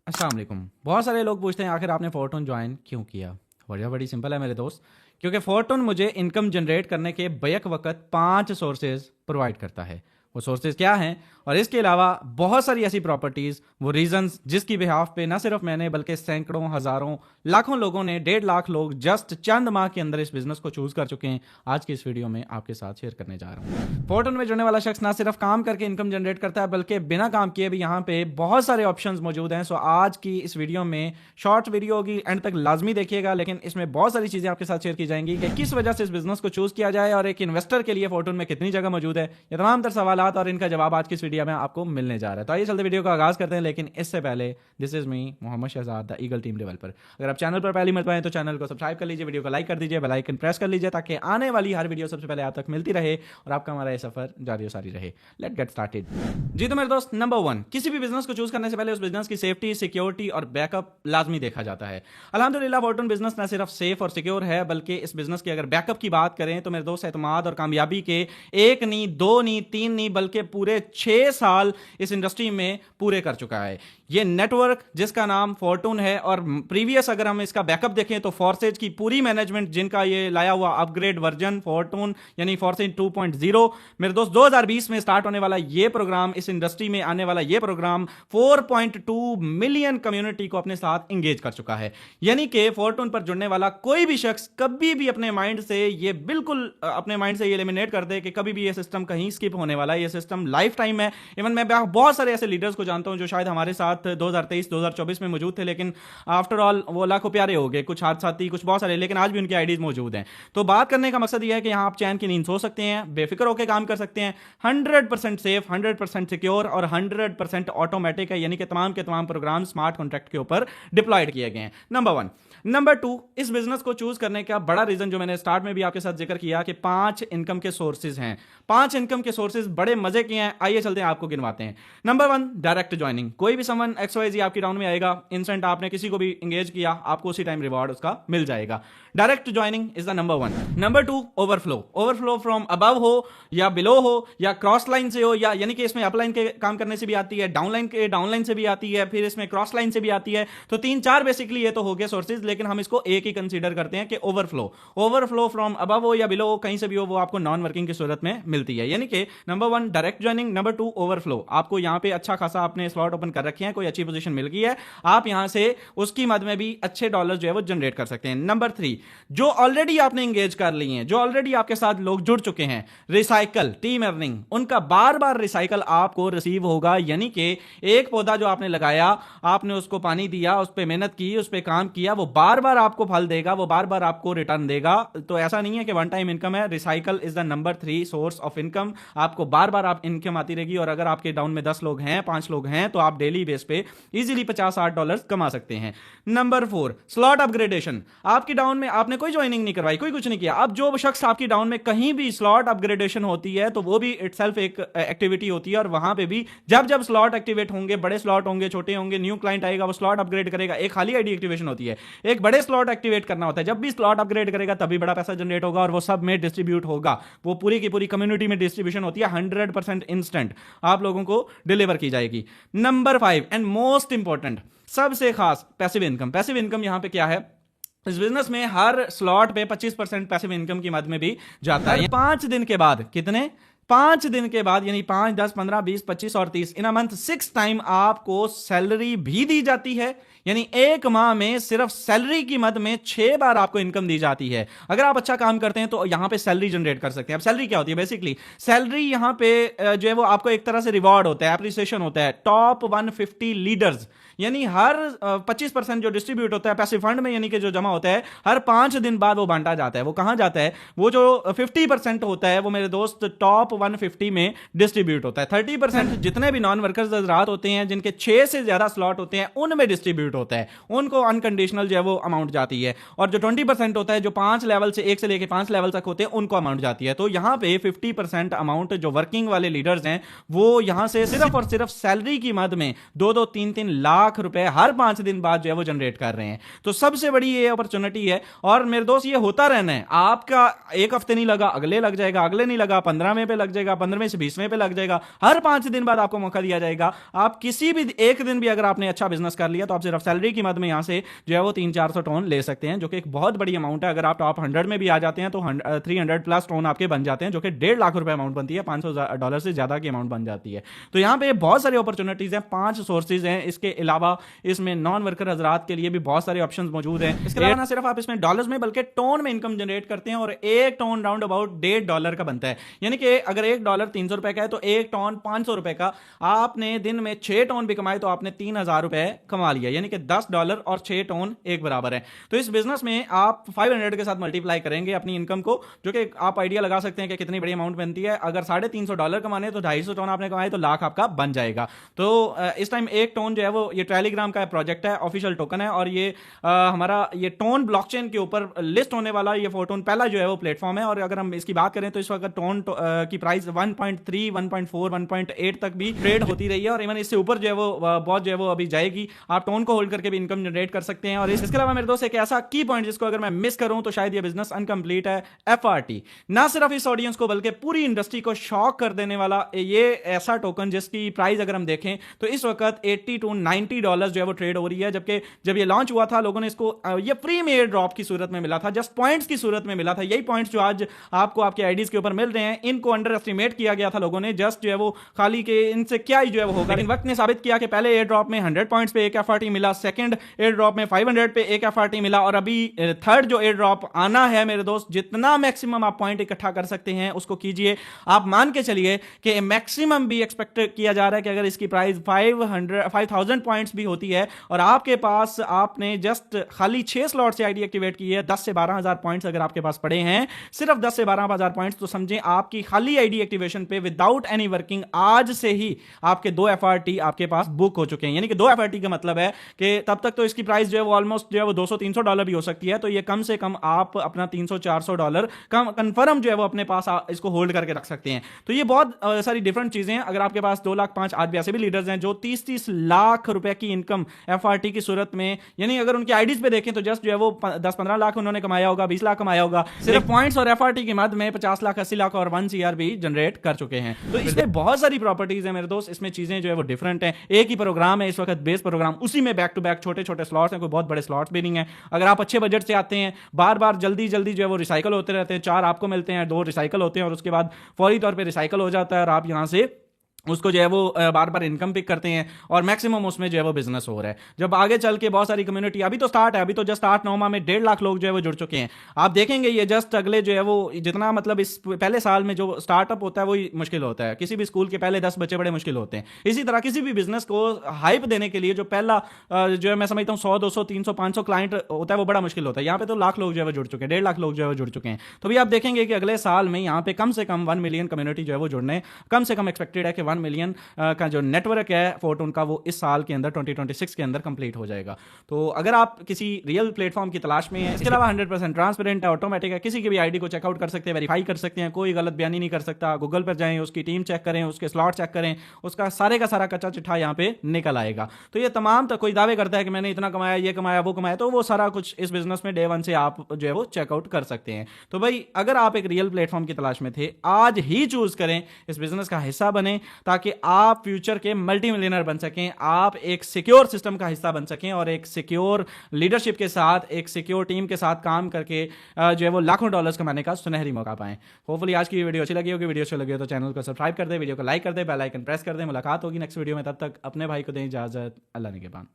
अस्सलाम वालेकुम। बहुत सारे लोग पूछते हैं आखिर आपने फोर्टून ज्वाइन क्यों किया। वजह बड़ी सिंपल है मेरे दोस्त, क्योंकि फोर्टून मुझे इनकम जनरेट करने के बैक वक्त 5 सोर्सेज प्रोवाइड करता है। वो सोर्सेज क्या हैं और इसके अलावा बहुत सारी ऐसी प्रॉपर्टीज, वो रीजंस जिसकी बिहाफ पे ना सिर्फ मैंने बल्कि सैकड़ों, हजारों, लाखों लोगों ने, 1.5 लाख लोग जस्ट चंद माह के अंदर इस बिजनेस को चूज कर चुके हैं। आज की इस वीडियो में आपके साथ शेयर करने जा रहा हूँ। फोर्टून में जुड़ने वाला शख्स ना सिर्फ काम करके इनकम जनरेट करता है बल्कि बिना काम किए भी यहाँ पे बहुत सारे ऑप्शंस मौजूद हैं। सो आज की इस वीडियो में शॉर्ट वीडियो होगी, एंड तक लाजमी देखिएगा, लेकिन इसमें बहुत सारी चीजें आपके साथ शेयर की जाएंगी कि किस वजह से इस बिजनेस को चूज किया जाए और एक इन्वेस्टर के लिए फोर्टून में कितनी जगह मौजूद है। ये तमाम तर सवाल और इनका जवाब आज की इस वीडियो में आपको मिलने जा रहा है। तो आइए चलते वीडियो का आगाज करते हैं, लेकिन इससे पहले this is me Mohammad Shahzad, the eagle team developer. अगर आप चैनल पर पहली मरतबा हैं तो चैनल को सब्सक्राइब कर लीजिए, वीडियो को लाइक कर दीजिए, बेल आइकन प्रेस कर लीजिए ताकि आने वाली हर वीडियो सबसे पहले आप तक मिलती रहे और आपका हमारा ये सफर जारी सारी रहे। Let get started. जी तो मेरे दोस्त, नंबर 1, किसी भी बिजनेस को चूज करने से पहले उस बिजनेस की सेफ्टी, सिक्योरिटी और बैकअप लाजमी देखा जाता है। अल्हम्दुलिल्लाह फोर्टून बिजनेस न सिर्फ सेफ और सिक्योर है बल्कि इस बिजनेस की अगर बैकअप की बात करें तो मेरे दोस्त एतमाद और कामयाबी के एक नहीं, दो नहीं, तीन नहीं बल्कि पूरे 6 साल इस इंडस्ट्री में पूरे कर चुका है। ये नेटवर्क जिसका नाम फोर्टून है और प्रीवियस अगर हम इसका बैकअप देखें तो फोर्सेज की पूरी मैनेजमेंट जिनका ये लाया हुआ अपग्रेड वर्जन फोर्टून यानी फोर्सेज 2.0, मेरे दोस्त 2020 में स्टार्ट होने वाला ये प्रोग्राम, इस इंडस्ट्री में आने वाला ये प्रोग्राम 4.2 मिलियन कम्युनिटी को अपने साथ इंगेज कर चुका है। यानी कि फोर्टून पर जुड़ने वाला कोई भी शख्स कभी भी अपने माइंड से ये बिल्कुल अपने माइंड से ये एलिमिनेट कर दे कि कभी भी ये सिस्टम कहीं स्किप होने वाला है। ये सिस्टम लाइफ टाइम है। इवन मैं बहुत सारे ऐसे लीडर्स को जानता हूं जो शायद हमारे साथ 2023-2024 में मौजूद थे, लेकिन आफ्टर ऑल वो लाखों प्यारे हो गए, कुछ हादसाती, कुछ बहुत सारे, लेकिन आज भी उनकी आईडीज मौजूद हैं। तो बात करने का मकसद यह है कि यहां आप चैन की नींद सो सकते हैं, बेफिक्र होकर काम कर सकते हैं। 100% सेफ, 100% सिक्योर और 100% ऑटोमेटिक है, यानी कि तमाम के तमाम प्रोग्राम स्मार्ट कॉन्ट्रैक्ट के ऊपर डिप्लॉयड किए गए हैं। नंबर 1। नंबर 2, इस बिजनेस को चूज करने का बड़ा रीजन जो मैंने स्टार्ट में भी आपके साथ जिक्र किया कि 5 इनकम के सोर्सेज हैं। 5 इनकम के सोर्सेज बड़े मजे के हैं। आइए चलते हैं, आपको गिनवाते हैं। Number 1, direct joining. कोई भी समवन XYZ आपकी डाउन में आएगा, इंस्टेंट आपने किसी को भी इंगेज किया, आपको उसी टाइम रिवॉर्ड उसका मिल जाएगा। Direct joining is the number 1। Number 2, overflow. Overflow from above हो या बिलो हो या क्रॉस लाइन से हो, या यानी कि इसमें अपलाइन के काम करने से भी आती है, डाउनलाइन से भी आती है, फिर इसमें क्रॉस लाइन से भी आती है। तो 3-4 बेसिकली ये तो हो गए सोर्सेज, लेकिन हम इसको एक ही कंसीडर करते हैं कि ओवरफ्लो फ्रॉम अबव हो या बिलो हो, कहीं से भी हो, वो आपको नॉन वर्किंग की सूरत में मिलती है। यानी कि number 1 direct joining, number 2 overflow. आपको यहां पे अच्छा खासा आपने स्लॉट ओपन कर रखे हैं, कोई अच्छी पोजीशन मिल गई है, आप यहां से उसकी मद में भी अच्छे डॉलर जो है वो जनरेट कर सकते हैं। नंबर 3, जो ऑलरेडी आपने इंगेज कर लिए हैं, जो ऑलरेडी आपके साथ लोग जुड़ चुके हैं, रिसाइकल, टीम अर्निंग, उनका बार बार रिसाइकल आपको रिसीव होगा। यानी कि एक पौधा जो आपने लगाया, आपने उसको पानी दिया, उस पर मेहनत की, उस पर काम किया, वो बार बार आपको फल देगा, वो बार बार आपको रिटर्न देगा। तो ऐसा नहीं है कि वन टाइम इनकम है। Recycle is the number 3 source of income. आपको बार बार आप इनकम आती रहेगी और अगर आपके डाउन में 10 लोग हैं, 5 लोग हैं, तो आप डेली बेस पे इजीली 50-60 डॉलर कमा सकते हैं। Number 4, slot upgradation. आपकी डाउन में आपने कोई ज्वाइनिंग नहीं करवाई, कोई कुछ नहीं किया। अब जो शख्स आपकी डाउन में कहीं भी स्लॉट अपग्रेडेशन होती है तो वो भी इटसेल्फ एक एक्टिविटी होती है, और वहां पे भी जब जब स्लॉट एक्टिवेट होंगे, बड़े स्लॉट होंगे, छोटे होंगे, न्यू क्लाइंट आएगा, वो स्लॉट अपग्रेड करेगा। एक खाली आईडी एक्टिवेशन होती है, एक बड़े स्लॉट एक्टिवेट करना होता है। जब भी स्लॉट अपग्रेड करेगा तभी बड़ा पैसा जनरेट होगा और वो सब में डिस्ट्रीब्यूट होगा। वो पूरी की पूरी कम्युनिटी में डिस्ट्रीब्यूशन होती है, 100% इंस्टेंट आप लोगों को डिलीवर की जाएगी। नंबर 5 एंड मोस्ट इंपॉर्टेंट, सबसे खास, पैसिव इनकम। पैसिव इनकम यहां पे क्या है? इस बिजनेस में हर स्लॉट पे 25% पैसिव इनकम की मद में भी जाता है। 5 दिन के बाद, कितने? 5 दिन के बाद, यानी 5, 10, 15, 20, 25 और 30, इन अ मंथ 6 टाइम आपको सैलरी भी दी जाती है। यानी एक माह में सिर्फ सैलरी की मद में 6 बार आपको इनकम दी जाती है। अगर आप अच्छा काम करते हैं तो यहां पे सैलरी जनरेट कर सकते हैं। अब सैलरी क्या होती है? बेसिकली सैलरी यहां पे जो है वो आपको एक तरह से रिवॉर्ड होता है, एप्रिसिएशन होता है। टॉप 150 लीडर्स, यानी हर 25% जो डिस्ट्रीब्यूट होता है पैसिव फंड में, यानी कि जो जमा होता है, हर 5 दिन बाद वो बांटा जाता है। वो कहां जाता है? वो जो 50% होता है वो मेरे दोस्त टॉप 150 में डिस्ट्रीब्यूट होता है। 30% जितने भी नॉन वर्कर्स हजरात होते हैं, जिनके 6 से ज्यादा स्लॉट होते हैं, उनमें डिस्ट्रीब्यूट होता है, उनको अनकंडीशनल जो है वो अमाउंट जाती है। और जो 20% होता है, जो 5 लेवल से 1 से लेकर 5 लेवल तक होते हैं, उनको अमाउंट जाती है। तो यहां पे 50% अमाउंट जो वर्किंग वाले लीडर्स हैं वो यहां से सिर्फ और सिर्फ सैलरी की मद में 2-2, 3-3 लाख रुपए हर 5 दिन बाद जो है वो जनरेट कर रहे हैं। तो सबसे बड़ी ये अपॉर्चुनिटी है। और मेरे दोस्त, ये होता रहना है। आपका एक हफ्ते नहीं लगा, अगले लग जाएगा, अगले नहीं लगा, 15वें पे लग जाएगा, 15वें से 20वें पे लग जाएगा, हर 5 दिन बाद आपको मौका दिया जाएगा। आप किसी भी एक दिन भी अगर आपने अच्छा बिजनेस कर लिया तो आप सिर्फ सैलरी की मद में यहां से जो है वो 300-400 टोन ले सकते हैं, जो कि एक बहुत बड़ी अमाउंट है। अगर आप टॉप 100 में भी आ जाते हैं तो 300 प्लस टोन आपके बन जाते हैं, जो कि $1.5 लाख अमाउंट बनती है, $500 से ज्यादा की अमाउंट बन जाती है। तो यहां पे बहुत सारी अपॉर्चुनिटीज हैं, 5 सोर्सेज हैं। इसके अलावा इसमें नॉन वर्कर हजरात के लिए भी बहुत सारे ऑप्शंस मौजूद हैं। इसके अलावा ना सिर्फ आप इसमें डॉलर्स में बल्कि टोन में इनकम जनरेट करते हैं, और एक टोन राउंड अबाउट $1.5 का बनता है। यानी कि अगर $1 300 रुपए का है तो एक टोन $500 का, आपने दिन में 6 टोन भी कमाए तो आपने $3000 कमा लिया, यानी कि $10 और 6 टोन एक बराबर है। तो इस बिजनेस में आप 500 के साथ मल्टीप्लाई करेंगे अपनी इनकम को, जो कि आप आइडिया लगा सकते हैं कि कितनी बड़ी अमाउंट बनती है। अगर $350 कमाने तो 250 टोन आपने कमाए तो लाख आपका बन जाएगा। तो इस टाइम एक टोन जो है वो ये टेलीग्राम का प्रोजेक्ट है, ऑफिशियल टोकन है, और ये हमारा ये टोन ब्लॉकचेन के ऊपर लिस्ट होने वाला ये फोटोन पहला जो है वो प्लेटफॉर्म है। और अगर हम इसकी बात करें तो इस वक्त टोन की प्राइस 1.3, 1.4, 1.8 तक भी ट्रेड होती रही है, और इवन इससे ऊपर जो है वो बहुत जो है वो अभी जाएगी। आप टोन को होल्ड करके भी इनकम जनरेट कर सकते हैं। और इसके अलावा मेरे दोस्त एक ऐसा की पॉइंट जिसको अगर मैं मिस करूं तो शायद ये बिजनेस अनकंप्लीट है, FRT। ना सिर्फ इस ऑडियंस को बल्कि पूरी इंडस्ट्री को शॉक कर देने वाला ये ऐसा टोकन जिसकी प्राइस अगर हम देखें तो इस वक्त $80 to $90 जो है वो ट्रेड हो रही है। जबकि जब ये लॉन्च हुआ था लोगों ने इसको ये फ्री में एयर ड्रॉप की सूरत में मिला था, जस्ट पॉइंट्स की सूरत में मिला था। यही पॉइंट्स जो आज आपको आपके आईडीज के ऊपर मिल रहे हैं, इनको अंडर एस्टिमेट किया गया था लोगों ने, जस्ट जो है वो खाली के इनसे क्या ही जो है वो होगा। लेकिन वक्त ने साबित किया कि पहले एयर ड्रॉप में 100 पॉइंट्स पे एक FRT मिला, सेकंड एयर ड्रॉप में 500 पे एक FRT मिला, और अभी थर्ड जो एयर ड्रॉप आना है मेरे दोस्त, जितना मैक्सिमम आप पॉइंट इकट्ठा कर सकते हैं उसको कीजिए। आप मान के चलिए कि मैक्सिमम भी एक्सपेक्ट किया जा रहा है कि अगर इसकी प्राइस 5000 पॉइंट्स भी होती है और आपके पास आपने जस्ट खाली 6 स्लॉट से आईडी एक्टिवेट की है, 10 से 12,000 पॉइंट्स अगर आपके पास पड़े हैं, सिर्फ 10 से 12,000 पॉइंट्स, तो समझें आपकी खाली आईडी एक्टिवेशन पे विदाउट एनी वर्किंग आज से ही आपके 2 FRT आपके पास बुक हो चुके हैं। यानी कि 2 FRT का मतलब है कि तब तक तो इसकी प्राइस जो है वो ऑलमोस्ट जो है वो $200-300 भी हो सकती है। तो ये कम से कम आप अपना $300-400 कम कंफर्म जो है वो अपने पास इसको होल्ड करके रख सकते हैं। तो ये बहुत सारी डिफरेंट चीजें हैं। अगर आपके पास 2 लाख 5, आज भी ऐसे भी लीडर्स हैं जो 30-30 लाख रुपए की इनकम FRT की सूरत में, यानी अगर उनकी आईडीज पे देखें तो जस्ट जो है वो 10-15 लाख उन्होंने कमाया होगा, 20 लाख कमाया होगा सिर्फ पॉइंट्स और FRT की मद में, 50 लाख 80 लाख और 1 CR भी जनरेट कर चुके हैं। तो इसमें बहुत सारी प्रॉपर्टीज है मेरे दोस्त, इसमें चीजें जो है वो डिफरेंट है। एक ही प्रोग्राम है इस वक्त, बेस प्रोग्राम, उसी में बैक टू बैक छोटे छोटे स्लॉट्स हैं, कोई बहुत बड़े स्लॉट्स भी नहीं है। अगर आप अच्छे बजट से आते हैं, बार बार जल्दी जल्दी जो है वो रिसाइकल होते रहते हैं, 4 आपको मिलते हैं, 2 रिसाइकल होते हैं, और उसके बाद फौरी तौर पर रिसाइकल हो जाता है और आप यहां से उसको जो है वो बार बार इनकम पिक करते हैं, और मैक्सिमम उसमें जो है वो बिजनेस हो रहा है। जब आगे चल के बहुत सारी कम्युनिटी, अभी तो स्टार्ट है, अभी तो जस्ट 8-9 माह में 1.5 लाख लोग जो है वो जुड़ चुके हैं। आप देखेंगे ये जस्ट अगले जो है वो जितना, मतलब इस पहले साल में जो स्टार्टअप होता है वही मुश्किल होता है। किसी भी स्कूल के पहले 10 बच्चे बड़े मुश्किल होते हैं। इसी तरह किसी भी बिजनेस को हाइप देने के लिए जो पहला जो है मैं समझता हूँ 100, 200, 300, 500 क्लाइंट होता है वो बड़ा मुश्किल होता है। यहाँ पे तो लाख लोग जो है वो जुड़ चुके हैं, 1.5 लाख लोग जो है वो जुड़ चुके हैं। तो भी आप देखेंगे कि अगले साल में यहाँ पे कम से कम 1 मिलियन कम्युनिटी जो है वो जुड़ने, कम से कम एक्सपेक्टेड है कि 1 मिलियन का जो नेटवर्क है फोर्टून का वो इस साल के अंदर 2026 के अंदर कंप्लीट हो जाएगा। तो अगर आप किसी रियल प्लेटफॉर्म की तलाश में हैं, इसके अलावा 100% ट्रांसपेरेंट है, ऑटोमेटिक है, किसी की भी आईडी को चेकआउट कर सकते हैं, वेरीफाई कर सकते हैं, कोई गलत बयानी नहीं कर सकता। गूगल पर जाएं, उसकी टीम चेक करें, उसके स्लॉट चेक करें, उसका सारे का सारा कच्चा चिट्ठा यहाँ पे निकल आएगा। तो ये तमाम, तो कोई दावे करता है कि मैंने इतना कमाया, ये कमाया, वो कमाया, तो वो सारा कुछ इस बिजनेस में डे 1 से आप जो है वो चेकआउट कर सकते हैं। तो भाई अगर आप एक रियल प्लेटफॉर्म की तलाश में थे, आज ही चूज करें, इस बिजनेस का हिस्सा बने, ताकि आप फ्यूचर के मल्टी मिलियनर बन सकें, आप एक सिक्योर सिस्टम का हिस्सा बन सकें, और एक सिक्योर लीडरशिप के साथ, एक सिक्योर टीम के साथ काम करके जो है वो लाखों डॉलर्स कमाने का सुनहरी मौका पाएं। होपफुली आज की वीडियो अच्छी लगी होगी। वीडियो अच्छी लगी हो तो चैनल को सब्सक्राइब कर दे, वीडियो को लाइक कर दे, बेल आइकन प्रेस कर दे। मुलाकात होगी नेक्स्ट वीडियो में, तब तक अपने भाई को दें इजाजत। अल्लाह निगहबान।